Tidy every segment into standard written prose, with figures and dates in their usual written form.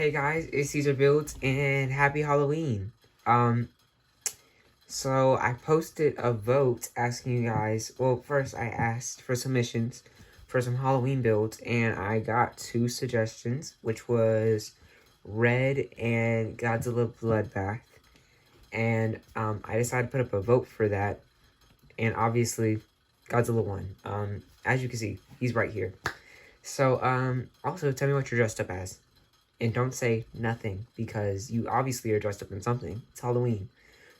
Hey guys, it's Caesar Builds and happy Halloween. So I posted a vote asking you guys, well, first I asked for submissions for some Halloween builds and I got 2 suggestions, which was Red and Godzilla Bloodbath. And I decided to put up a vote for that, and obviously Godzilla won. As you can see, he's right here. So, also tell me what you're dressed up as. And don't say nothing, because you obviously are dressed up in something. It's Halloween.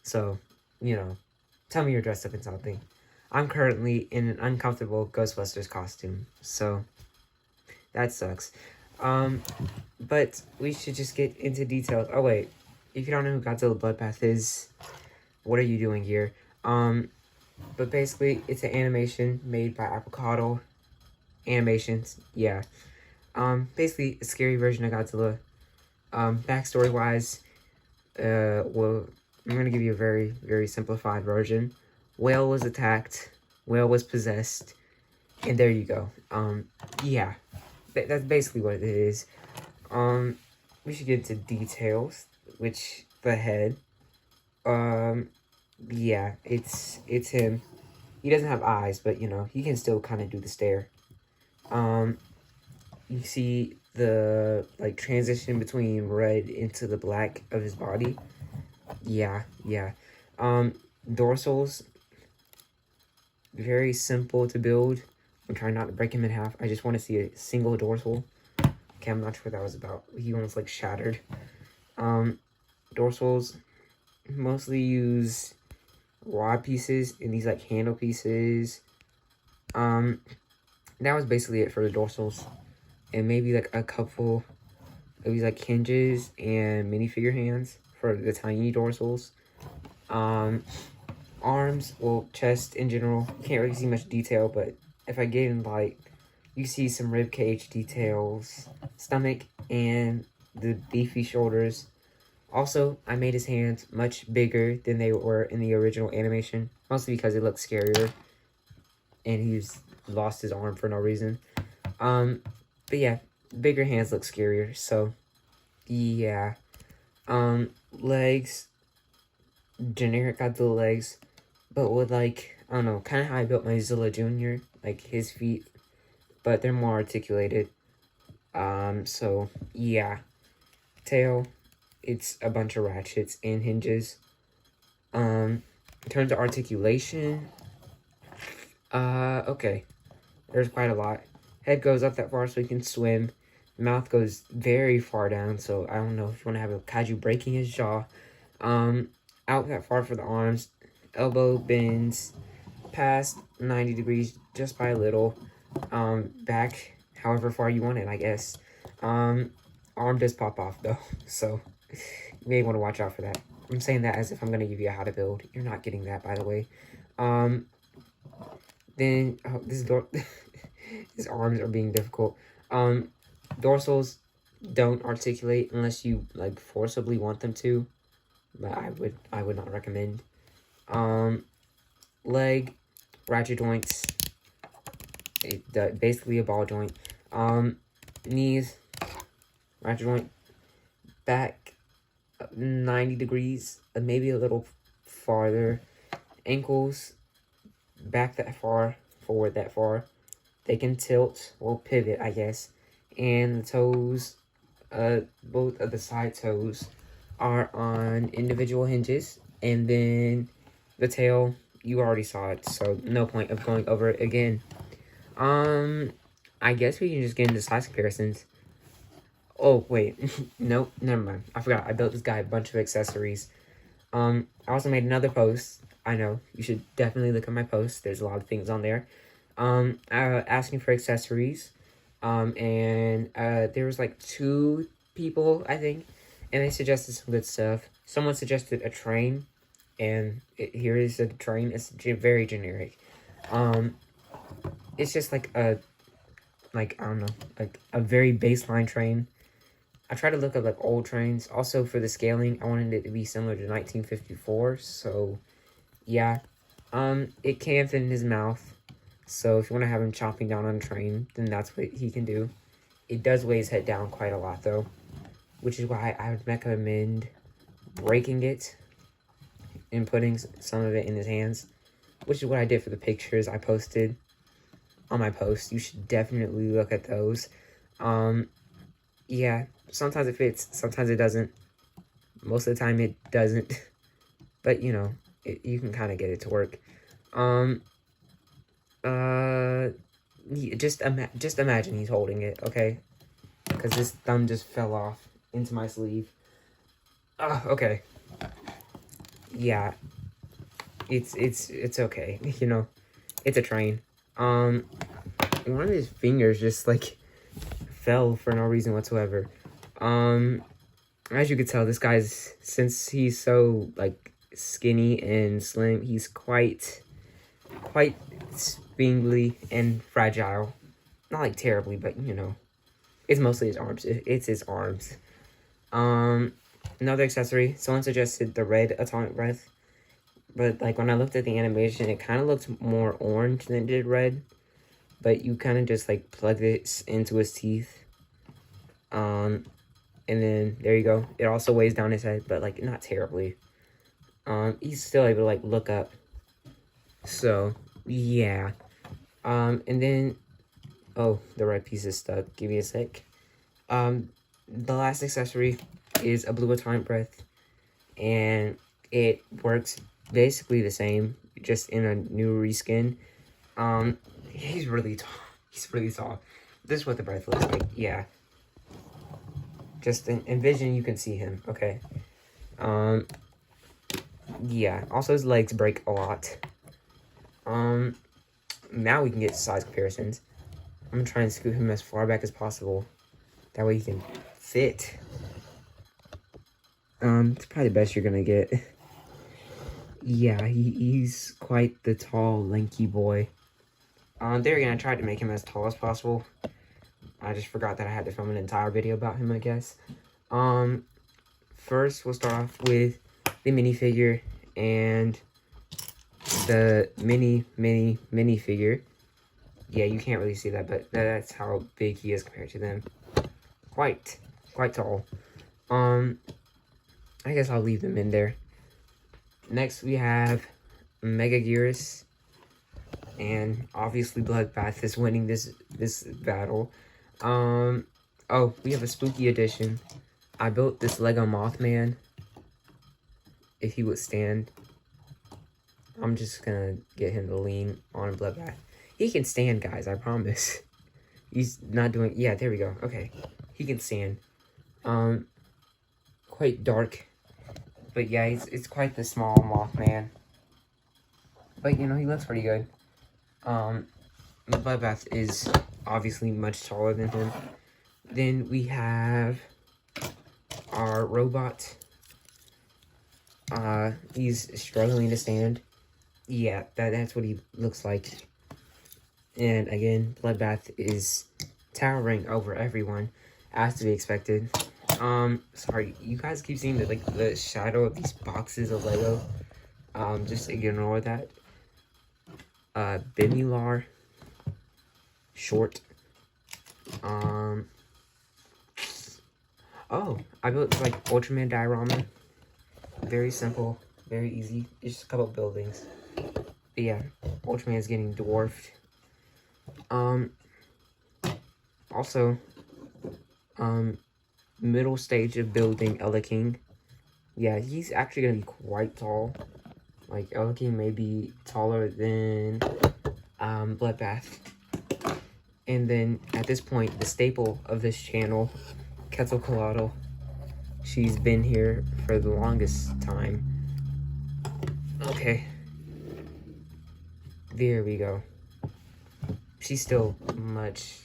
So, tell me you're dressed up in something. I'm currently in an uncomfortable Ghostbusters costume, so that sucks. But we should just get into details. Oh, wait. If you don't know who Godzilla Bloodbath is, what are you doing here? But basically, it's an animation made by Avocado Animations. Yeah. Basically, a scary version of Godzilla. Backstory-wise, well, I'm gonna give you a very, very simplified version. Whale was attacked, whale was possessed, and there you go. Yeah, that's basically what it is. We should get into details, which, the head, yeah, it's him. He doesn't have eyes, but, he can still kind of do the stare. You see the, transition between red into the black of his body. Yeah. Dorsals, very simple to build. I'm trying not to break him in half. I just want to see a single dorsal. Okay, I'm not sure what that was about. He almost, shattered. Dorsals mostly use rod pieces and these, handle pieces. That was basically it for the dorsals. And maybe, a couple of these, hinges and minifigure hands for the tiny dorsals. Arms, well, chest in general, you can't really see much detail, but if I get in you see some rib cage details, stomach, and the beefy shoulders. Also, I made his hands much bigger than they were in the original animation, mostly because it looked scarier, and he's lost his arm for no reason. But yeah, bigger hands look scarier, so yeah. Legs, generic Godzilla legs, but with, I don't know, kind of how I built my Zilla Jr., his feet, but they're more articulated. So, yeah. Tail, it's a bunch of ratchets and hinges. In terms of articulation, okay, there's quite a lot. Head goes up that far so he can swim. Mouth goes very far down, so I don't know if you want to have a kaiju breaking his jaw. Out that far for the arms. Elbow bends past 90 degrees just by a little. Back however far you want it, I guess. Arm does pop off, though, so you may want to watch out for that. I'm saying that as if I'm going to give you a how to build. You're not getting that, by the way. Then, this door... His arms are being difficult. Dorsals don't articulate unless you, forcibly want them to. But I would not recommend. Leg, ratchet joints. Basically a ball joint. Knees, ratchet joint. Back, 90 degrees. Maybe a little farther. Ankles, back that far. Forward that far. They can tilt, or pivot, I guess. And the toes, both of the side toes are on individual hinges. And then the tail, you already saw it, so no point of going over it again. I guess we can just get into size comparisons. Oh, wait. Nope, never mind. I forgot. I built this guy a bunch of accessories. I also made another post. I know, you should definitely look at my post. There's a lot of things on there. Asking for accessories, and there was 2 people, I think, and they suggested some good stuff. Someone suggested a train, and here is a train. It's very generic. It's just I don't know, a very baseline train. I tried to look up old trains. Also, for the scaling, I wanted it to be similar to 1954, so yeah. It can fit in his mouth. So if you want to have him chopping down on a train, then that's what he can do. It does weigh his head down quite a lot, though. which is why I would recommend breaking it and putting some of it in his hands, which is what I did for the pictures I posted on my post. You should definitely look at those. Yeah, sometimes it fits, sometimes it doesn't. Most of the time it doesn't, but you know, you can kind of get it to work. Just imagine he's holding it, okay? Because this thumb just fell off into my sleeve. Okay. Yeah. It's okay. You know, it's a train. One of his fingers just like fell for no reason whatsoever. As you could tell, this guy's, since he's so like skinny and slim, he's quite spindly and fragile. Not like terribly, but you know, it's mostly his arms. It's his arms. Another accessory. Someone suggested the red atomic breath, but like when I looked at the animation, it kind of looked more orange than it did red. But you kind of just like plug it into his teeth. And then there you go. It also weighs down his head, but like not terribly. He's still able to like look up. So yeah. And then, oh, the red piece is stuck. Give me a sec. The last accessory is a blue atomic breath, and it works basically the same, just in a new reskin. He's really tall. He's really tall. This is what the breath looks like. Yeah. Just envision you can see him. Okay. Yeah. Also, his legs break a lot. Now we can get size comparisons. I'm gonna try and scoot him as far back as possible. That way he can fit. It's probably the best you're gonna get. Yeah, he's quite the tall, lanky boy. There again, I tried to make him as tall as possible. I just forgot that I had to film an entire video about him, I guess. First, we'll start off with the minifigure and the mini figure. Yeah, you can't really see that, but that's how big he is compared to them. Quite tall. I guess I'll leave them in there. Next, we have Mega Gearus. And obviously Bloodbath is winning this battle. Oh, we have a spooky edition. I built this Lego Mothman. If he would stand. I'm just gonna get him to lean on Bloodbath. He can stand, guys, I promise. He's not doing, yeah, there we go. Okay. He can stand. Quite dark. But yeah, it's quite the small Mothman. But you know, he looks pretty good. Bloodbath is obviously much taller than him. Then we have our robot. He's struggling to stand. Yeah, that's what he looks like. And again, Bloodbath is towering over everyone, as to be expected. Sorry, you guys keep seeing the shadow of these boxes of Lego. Just ignore that. Bimilar, short. Oh, I built like Ultraman diorama. Very simple, very easy. Just a couple buildings. But yeah, Ultraman is getting dwarfed. Also, middle stage of building Ella King. Yeah, he's actually gonna be quite tall. Like, Ella King may be taller than Bloodbath. And then, at this point, the staple of this channel, Quetzalcoatl. She's been here for the longest time. Okay. There we go. She's still much...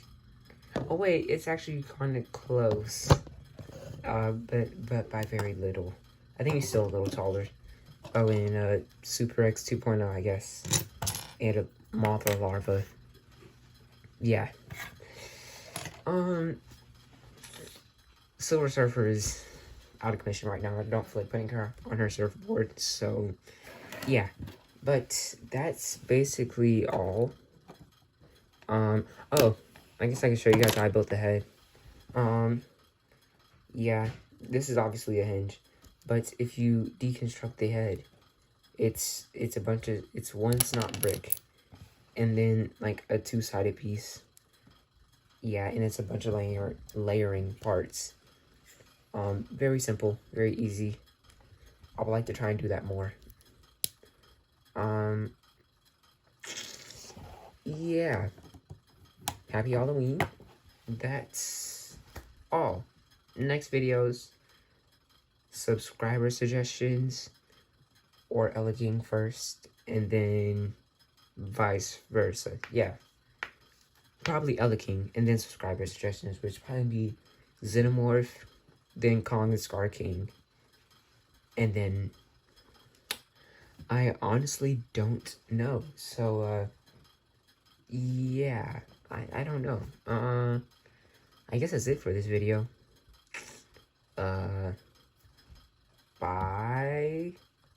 Oh, wait, it's actually kind of close. But by very little. I think he's still a little taller. Oh, and Super X 2.0, I guess. And a Mothra larva. Yeah. Silver Surfer is out of commission right now. I don't feel like putting her on her surfboard, so yeah. But that's basically all. Oh, I guess I can show you guys how I built the head. Yeah, this is obviously a hinge, but if you deconstruct the head, it's a bunch of, it's one snot brick, and then like a two-sided piece. Yeah, and it's a bunch of layering parts. Very simple, very easy. I would like to try and do that more. Yeah. Happy Halloween. That's all. Next videos, subscriber suggestions, or Ella King first, and then vice versa. Yeah. Probably Ella King, and then subscriber suggestions, which probably be Xenomorph, then Kong the Scar King, and then I honestly don't know. So, yeah, I don't know. I guess that's it for this video.